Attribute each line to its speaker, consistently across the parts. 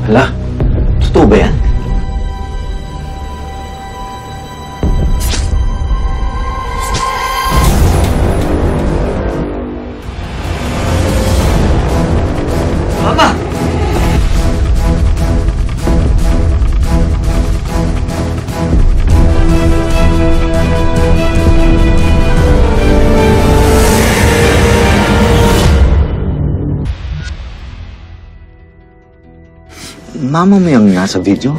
Speaker 1: Hala, totoo ba yan?
Speaker 2: Mama!
Speaker 1: Mama mo yung nasa video?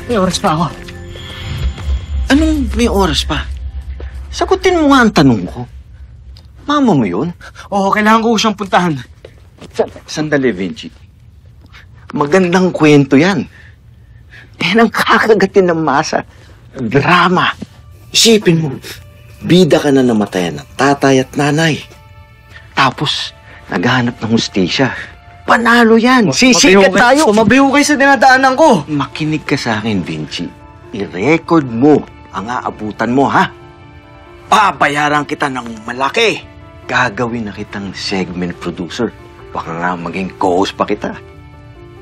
Speaker 2: May oras pa ako.
Speaker 1: Anong may oras pa? Sagutin mo nga ang tanong ko. Mama mo yun?
Speaker 2: Oo, kailangan ko siyang puntahan.
Speaker 1: Sandali, Vinci. Magandang kwento yan. Ang kakagatin ng masa. Drama. Isipin mo, bida ka na namatayan ng tatay at nanay. Tapos, naghahanap ng hustisya. Panalo yan. Sisikat tayo.
Speaker 2: Mabiho kayo sa dinadaanan ko.
Speaker 1: Makinig ka sa akin, Vinci. I-record mo ang aabutan mo, ha? Papayaran kita ng malaki. Gagawin na kitang segment producer. Baka nga maging co-host pa kita.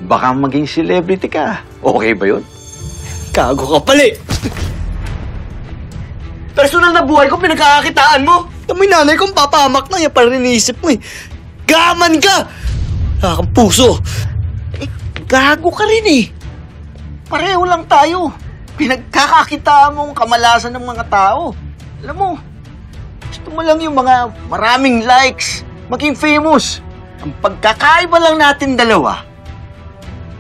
Speaker 1: Baka maging celebrity ka. Okay ba yun?
Speaker 2: Gago ka pala eh. Personal na buhay ko pinagkakakitaan mo. May nanay kong papahamak na yan para iniisip mo eh. Gaman ka! Wala kang puso.
Speaker 1: Gago ka rin eh. Pareho lang tayo. Pinagkakakitaan mong kamalasan ng mga tao. Alam mo, gusto mo lang yung mga maraming likes, maging famous. Ang pagkakaiba lang natin dalawa,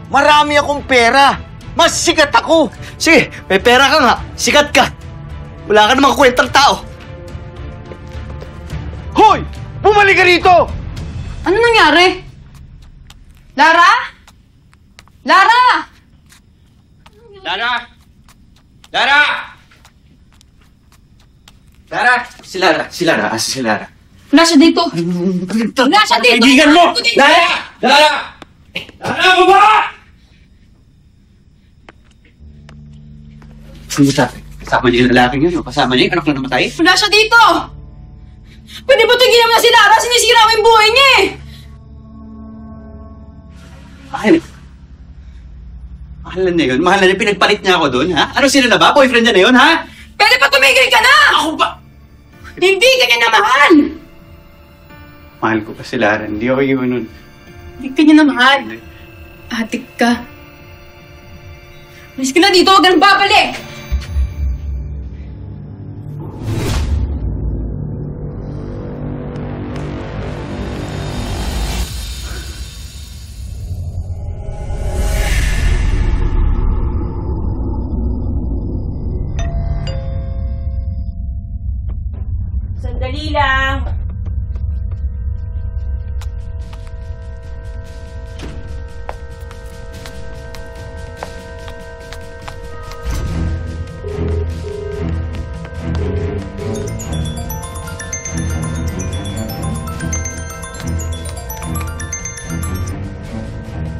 Speaker 1: marami akong pera. Mas sikat ako.
Speaker 2: Sige, may pera ka nga. Sikat ka. Wala ka namang kwentang tao. Hoy! Bumalik ka rito!
Speaker 3: Ano nangyari? Lara? Lara!
Speaker 4: Lara! Lara! Lara! Si Lara. Asa si Lara?
Speaker 3: Wala siya dito. Wala siya dito.
Speaker 4: Kaibigan mo! Lara! Lara! Lara, baba! Kumusta? Kasama niya yung lalaking yun, o? Kasama niya yung anak na namatay?
Speaker 3: Wala siya dito. Pwede ba tigil mo na si Lara? Sinisira mo yung buhay niya eh.
Speaker 4: Mahalan na yun? Mahalan na pinagpalit niya ako doon, ha? Ano sila na ba? Boyfriend niya na yun, ha?
Speaker 3: Pwede pa tumigil ka na!
Speaker 4: Ako ba?
Speaker 3: Hindi ka niya na mahal!
Speaker 4: Mahal ko pa si Lara. Hindi ako iwan nun.
Speaker 3: Hindi ka niya na mahal. Atik ka. Malis ka na dito, huwag ka nang babalik!
Speaker 5: Sandali lang.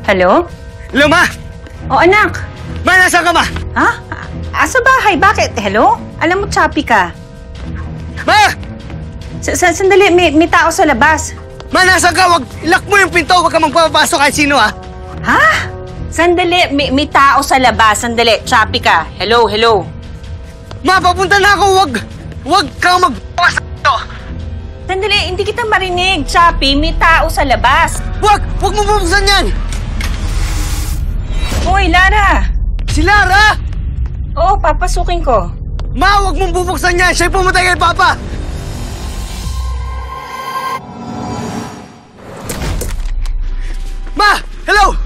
Speaker 6: Hello?
Speaker 2: Hello, Ma!
Speaker 6: O anak.
Speaker 2: Ma, nasaan ka, Ma?
Speaker 6: Ha? Sa bahay. Bakit? Hello? Alam mo, choppy ka.
Speaker 2: Ma!
Speaker 6: Sandali, may tao sa labas.
Speaker 2: Ma, nasaan ka? Wag, ilock mo yung pinto. Huwag ka magpapasok kahit sino, ha?
Speaker 6: Ha? Sandali, may tao sa labas. Sandali, choppy ka. Hello?
Speaker 2: Ma, papunta na ako. Wag kang magpapasok dito.
Speaker 6: Sandali, hindi kita marinig. Choppy, may tao sa labas.
Speaker 2: Wag mo bubuksan yan.
Speaker 6: Hoy, Lara.
Speaker 2: Si Lara!
Speaker 6: Oo, papasukin ko.
Speaker 2: Ma, wag mong bubuksan yan. Siya'y pumatay kay Papa. Ma! Hello!